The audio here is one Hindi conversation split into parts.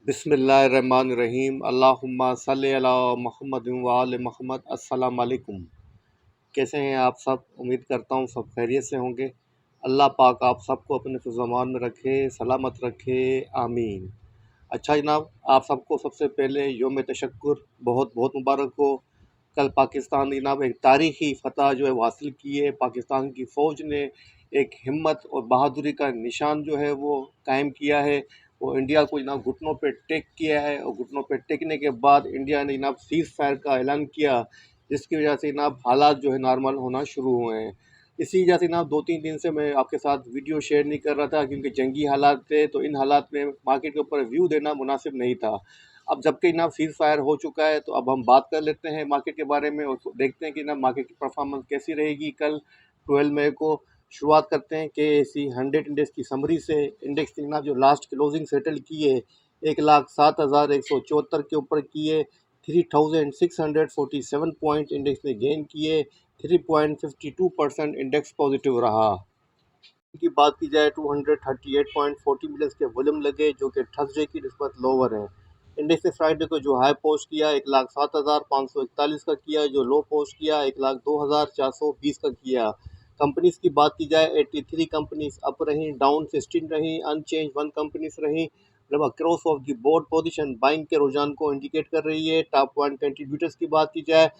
बिस्मिल्लाहिर्रहमानिर्रहीम अल्लाहुम्मा सल्लि अला मुहम्मद व आले मुहम्मद। अस्सलाम वालेकुम। कैसे हैं आप सब? उम्मीद करता हूँ सब खैरियत से होंगे। अल्लाह पाक आप सबको अपने फ़िज़्ज़ामान में रखे, सलामत रखे, आमीन। अच्छा जनाब, आप सबको सबसे पहले योम तशक्कुर बहुत बहुत मुबारक हो। कल पाकिस्तान ने जनाब एक तारीख़ी फ़तह जो है वो हासिल की है। पाकिस्तान की फ़ौज ने एक हिम्मत और बहादुरी का निशान जो है वो कायम किया है। वो इंडिया को जनाब घुटनों पे टेक किया है और घुटनों पे टेकने के बाद इंडिया ने जनाब सीज़ फायर का ऐलान किया, जिसकी वजह से जनाब हालात जो है नॉर्मल होना शुरू हुए हैं। इसी वजह से जनाब 2-3 दिन से मैं आपके साथ वीडियो शेयर नहीं कर रहा था, क्योंकि जंगी हालात थे, तो इन हालात में मार्केट के ऊपर व्यू देना मुनासिब नहीं था। अब जबकि जनाब सीज़ फायर हो चुका है, तो अब हम बात कर लेते हैं मार्केट के बारे में और देखते हैं कि जनाब मार्केट की परफॉर्मेंस कैसी रहेगी कल 12 मई को। शुरुआत करते हैं KSE 100 इंडेक्स की समरी से। इंडेक्स ने जनाब जो लास्ट क्लोजिंग सेटल की है 1,07,174 के ऊपर की है। 3,647 पॉइंट इंडेक्स ने गेन किए। 3.52% इंडेक्स पॉजिटिव रहा। की बात की जाए 238.40 मिलियन के वॉल्यूम लगे, जो कि थर्सडे की निस्बत लोअर है। इंडेक्स ने फ्राइडे को जो हाई पोस्ट किया 1,07,541 का किया, जो लो पोस्ट किया 1,02,420 का किया। कंपनीज की बात की जाए 83 कंपनीज अप रहीं, डाउन 16 रहीं, अनचेंज 1 कंपनीज रहीं। मतलब across of the board position buying के रुझान को इंडिकेट कर रही है। टॉप 1 कंट्रीब्यूटर्स की बात की जाए,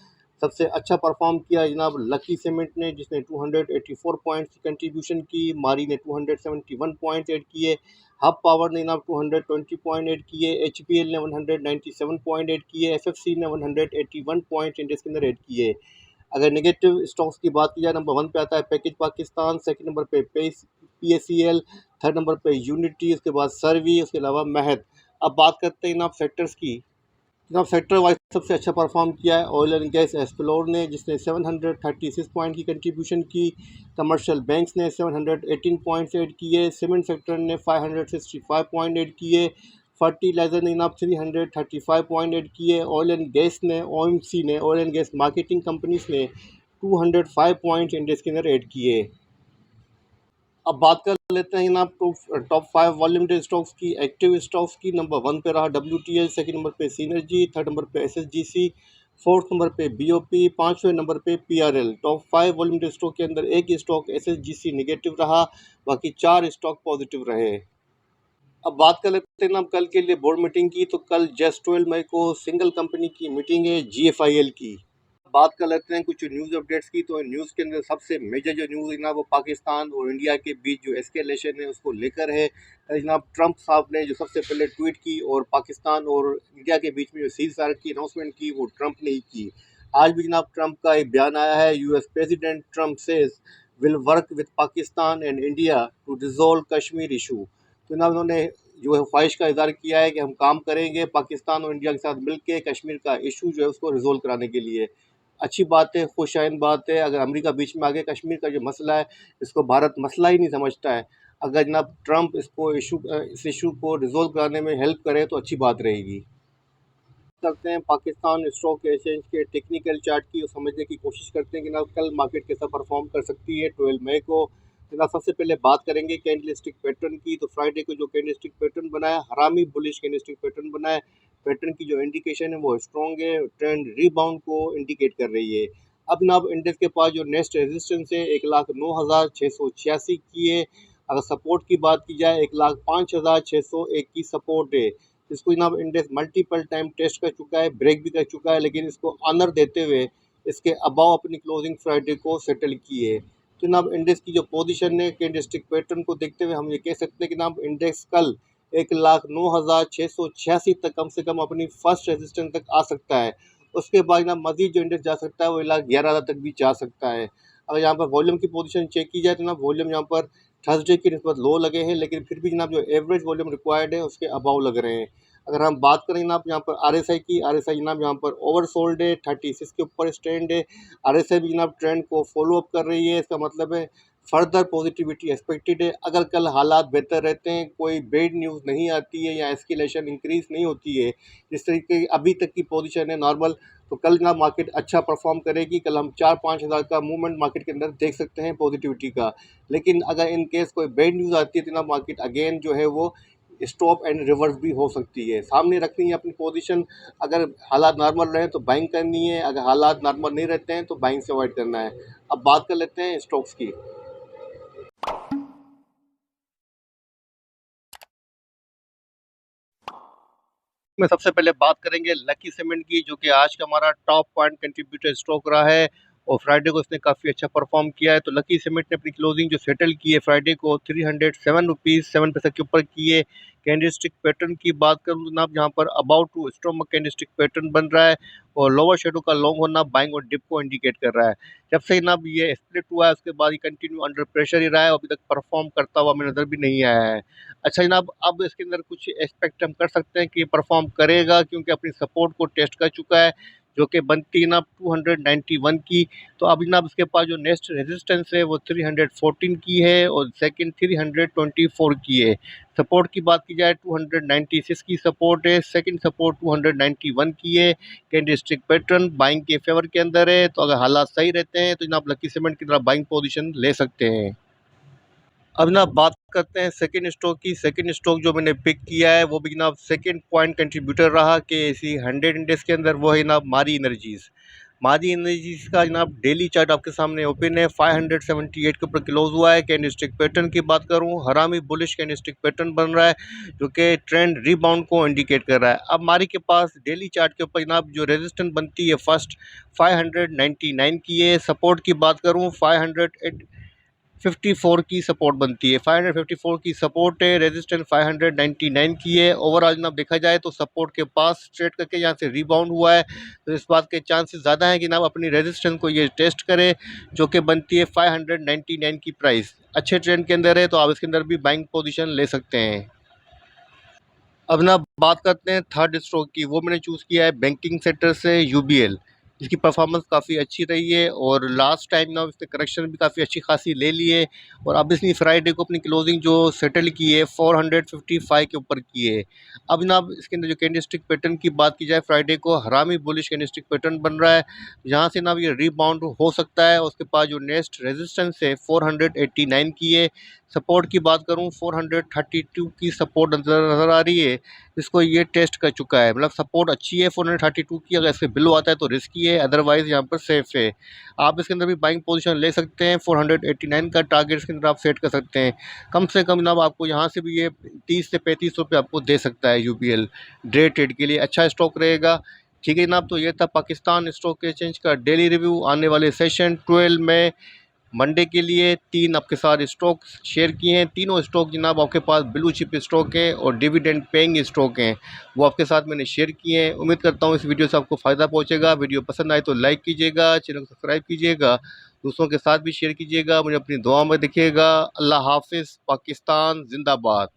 सबसे अच्छा परफॉर्म किया जनाब लकी सीमेंट ने, जिसने 284 पॉइंट्स की कंट्रीब्यूशन की। मारी ने 271 पॉइंट्स ऐड किए। हब पावर ने जनाब 220 पॉइंट ऐड किए। HPL ने 197 पॉइंट ऐड किए। FFC ने 181 पॉइंट इंडेक्स के अंदर ऐड किए। अगर नेगेटिव स्टॉक्स की बात की जाए, नंबर 1 पे आता है पैकेज पाकिस्तान, सेकंड नंबर पे PACL, थर्ड नंबर पे यूनिटी, उसके बाद सर्वी, उसके अलावा महद। अब बात करते हैं जनाब सेक्टर्स की। जनाब सेक्टर वाइज सबसे अच्छा परफॉर्म किया है ऑयल एंड गैस एक्सप्लोर ने, जिसने 736 पॉइंट की कंट्रीब्यूशन की। कमर्शियल बैंक्स ने 718 पॉइंट्स ऐड किए। सीमेंट सेक्टर ने 565 पॉइंट ऐड किए। फर्टिलाइजर ने जनाब 335 पॉइंट ऐड किए। ऑयल एंड गैस ने OMC ने oil and gas marketing companies ने 205 पॉइंट्स इंडेक्स के अंदर ऐड किए। अब बात कर लेते हैं जनाब टॉप 5 वॉल्यूम डे स्टॉक्स की, एक्टिव स्टॉक्स की। नंबर 1 पे रहा WTL, सेकंड नंबर पे सिनर्जी, थर्ड नंबर पे SSGC, फोर्थ नंबर पे BOP, पाँचवें नंबर पे PRL। Top 5 volume day stock के अंदर एक ही स्टॉक SSGC निगेटिव रहा, बाकी 4 स्टॉक पॉजिटिव रहे। अब बात कर लेते हैं ना कल के लिए बोर्ड मीटिंग की। तो कल जस्ट 12 मई को सिंगल कंपनी की मीटिंग है, GFIL की। बात कर लेते हैं कुछ न्यूज़ अपडेट्स की। तो न्यूज़ के अंदर सबसे मेजर जो न्यूज़ है ना, वो पाकिस्तान और इंडिया के बीच जो एस्केलेशन है उसको लेकर है। जनाब ट्रंप साहब ने जो सबसे पहले ट्वीट की और पाकिस्तान और इंडिया के बीच में जो सीज फायर की अनाउंसमेंट की, वो ट्रंप ने ही की। आज भी जनाब ट्रंप का एक बयान आया है। US president Trump says will work with Pakistan and India to resolve Kashmir issue. तो जनाब उन्होंने जो है ख्वाहिश का इज़हार किया है कि हम काम करेंगे पाकिस्तान और इंडिया के साथ मिलकर कश्मीर का इशू जो है उसको रिजोल्व कराने के लिए। अच्छी बात है, खुशाइन बात है। अगर अमेरिका बीच में आ गया, कश्मीर का जो मसला है इसको भारत मसला ही नहीं समझता है। अगर जनाब ट्रंप इस इशू को रिजोल्व कराने में हेल्प करे तो अच्छी बात रहेगी। करते हैं पाकिस्तान स्टॉक एक्सचेंज के टेक्निकल चार्ट की और समझने की कोशिश करते हैं कि जनाब कल मार्केट कैसा परफॉर्म कर सकती है 12 मई को। जनाब सबसे पहले बात करेंगे कैंडलस्टिक पैटर्न की। तो फ्राइडे को जो कैंडलस्टिक पैटर्न बनाया, हरामी बुलिश कैंडलस्टिक पैटर्न बनाया। पैटर्न की जो इंडिकेशन है वो स्ट्रॉन्ग है, ट्रेंड रीबाउंड को इंडिकेट कर रही है। अब जनाब इंडेक्स के पास जो नेक्स्ट रेजिस्टेंस है 1,09,686 की है। अगर सपोर्ट की बात की जाए 1,05,601 की सपोर्ट है। इसको जनाब इंडेक्स मल्टीपल टाइम टेस्ट कर चुका है, ब्रेक भी कर चुका है, लेकिन इसको ऑनर देते हुए इसके अबाव अपनी क्लोजिंग फ्राइडे को सेटल की है। तो जनाब इंडेक्स की जो पोजीशन है कैंडलस्टिक पैटर्न को देखते हुए हम ये कह सकते हैं कि जनाब इंडेक्स कल 1,09,686 तक कम से कम अपनी फर्स्ट रेजिस्टेंस तक आ सकता है। उसके बाद जनाब मजीद जो इंडेक्स जा सकता है वो 1,11,000 तक भी जा सकता है। अगर यहाँ पर वॉल्यूम की पोजीशन चेक की जाए तो जनाब वॉल्यूम यहाँ पर थर्सडे की निस्बत लो लगे हैं, लेकिन फिर भी जनाब जो एवरेज वॉल्यूम रिक्वायर्ड है उसके अबाव लग रहे हैं। अगर हम बात करें जनाब यहाँ पर RSI की, RSI जनाब यहाँ पर ओवरसोल्ड है, 36 के ऊपर स्टैंड है। RSI भी जनाब ट्रेंड को फॉलो अप कर रही है। इसका मतलब है फर्दर पॉजिटिविटी एक्सपेक्टेड है। अगर कल हालात बेहतर रहते हैं, कोई बैड न्यूज़ नहीं आती है या एस्केलेशन इंक्रीज नहीं होती है, जिस तरीके की अभी तक की पोजीशन है नॉर्मल, तो कल जनाब मार्केट अच्छा परफॉर्म करेगी। कल हम 4-5 हज़ार का मूवमेंट मार्केट के अंदर देख सकते हैं पॉजिटिविटी का। लेकिन अगर इन केस कोई बैड न्यूज़ आती है तो जनाब मार्केट अगेन जो है वो स्टॉप एंड रिवर्स भी हो सकती है। सामने रखनी है अपनी पोजीशन, अगर हालात नॉर्मल रहे तो बाइंग करनी है, अगर हालात नॉर्मल नहीं रहते हैं तो बाइंग से अवॉइड करना है। अब बात कर लेते हैं स्टॉक्स की। में सबसे पहले बात करेंगे लकी सीमेंट की, जो कि आज का हमारा टॉप पॉइंट कंट्रीब्यूटर स्टॉक रहा है और फ्राइडे को इसने काफ़ी अच्छा परफॉर्म किया है। तो लकी सीमेंट ने अपनी क्लोजिंग जो सेटल की है फ्राइडे को 307 रुपीज़ 7 पैसे के ऊपर की है। कैंडलस्टिक पैटर्न की बात करूँ तो जनाब यहाँ पर about to strong candlestick pattern बन रहा है और लोअर शेडो का लॉन्ग होना बाइंग और डिप को इंडिकेट कर रहा है। जब से जनाब ये स्प्लिट हुआ है उसके बाद ये कंटिन्यू अंडर प्रेशर ही रहा है, अभी तक परफॉर्म करता हुआ हमें नज़र भी नहीं आया है। अच्छा जनाब, अब इसके अंदर कुछ एक्सपेक्ट हम कर सकते हैं कि ये परफॉर्म करेगा, क्योंकि अपनी सपोर्ट को टेस्ट कर चुका है, जो कि बनती है ना 291 की। तो अब जनाब इसके पास जो नेक्स्ट रेजिस्टेंस है वो 314 की है और सेकंड 324 की है। सपोर्ट की बात की जाए 296 की सपोर्ट है, सेकंड सपोर्ट 291 की है। कैंडलस्टिक पैटर्न बाइंग के फेवर के अंदर है, तो अगर हालात सही रहते हैं तो जनाब लकी सीमेंट की तरफ बाइंग पोजीशन ले सकते हैं। अब ना बात करते हैं सेकंड स्टॉक की। सेकंड स्टॉक जो मैंने पिक किया है वो भी जनाब सेकंड पॉइंट कंट्रीब्यूटर रहा के सी 100 इंडेक्स के अंदर, वो है जनाब मारी एनर्जीज। मारी एनर्जीज का जनाब डेली चार्ट आपके सामने ओपन है, 578 के ऊपर क्लोज हुआ है। कैंडलस्टिक पैटर्न की बात करूं, हरामी बुलिश कैंडलस्टिक पैटर्न बन रहा है, जो कि ट्रेंड रिबाउंड को इंडिकेट कर रहा है। अब मारी के पास डेली चार्ट के ऊपर जनाब जो रेजिस्टेंस बनती है फर्स्ट 599 की है। सपोर्ट की बात करूं 554 की सपोर्ट बनती है, 554 की सपोर्ट है। रेजिस्टेंस 599 की है। ओवरऑल जनाब देखा जाए तो सपोर्ट के पास ट्रेड करके यहाँ से रिबाउंड हुआ है, तो इस बात के चांसेस ज़्यादा हैं कि जनाब अपनी रेजिस्टेंस को ये टेस्ट करे, जो कि बनती है 599 की प्राइस। अच्छे ट्रेंड के अंदर है तो आप इसके अंदर भी बाइंग पोजीशन ले सकते हैं। अब ना बात करते हैं थर्ड स्टॉक की। वो मैंने चूज़ किया है बैंकिंग सेक्टर से यूबीएल, जिसकी परफॉर्मेंस काफ़ी अच्छी रही है और लास्ट टाइम ना इसने करेक्शन भी काफ़ी अच्छी खासी ले ली है और अब इसने फ्राइडे को अपनी क्लोजिंग जो सेटल की है 455 के ऊपर की है। अब जनाब इसके अंदर जो कैंडलस्टिक पैटर्न की बात की जाए, फ्राइडे को हरामी बुलिश कैंडलस्टिक पैटर्न बन रहा है, यहाँ से ना ये रीबाउंड हो सकता है। उसके पास जो नेक्स्ट रेजिस्टेंस है 489 की है। सपोर्ट की बात करूँ 432 की सपोर्ट नज़र आ रही है, इसको ये टेस्ट कर चुका है। मतलब सपोर्ट अच्छी है 432 की, अगर इससे बिलो आता है तो रिस्की है, अदरवाइज़ यहाँ पर सेफ है। आप इसके अंदर भी बाइंग पोजीशन ले सकते हैं। 489 का टारगेट इसके अंदर आप सेट कर सकते हैं। कम से कम जनाब आपको यहाँ से भी ये 30 से 35 रुपये आपको दे सकता है यूबीएल। डे ट्रेड के लिए अच्छा स्टॉक रहेगा। ठीक है जनाब, तो ये था पाकिस्तान स्टॉक एक्सचेंज का डेली रिव्यू। आने वाले सेशन 12 में मंडे के लिए 3 आपके साथ स्टॉक शेयर किए हैं। तीनों स्टॉक जनाब आपके पास ब्लू चिप स्टॉक हैं और डिविडेंड पेइंग स्टॉक हैं, वो आपके साथ मैंने शेयर किए हैं। उम्मीद करता हूँ इस वीडियो से आपको फ़ायदा पहुँचेगा। वीडियो पसंद आए तो लाइक कीजिएगा, चैनल को सब्सक्राइब कीजिएगा, दूसरों के साथ भी शेयर कीजिएगा। मुझे अपनी दुआ में देखिएगा। अल्लाह हाफिज़। पाकिस्तान जिंदाबाद।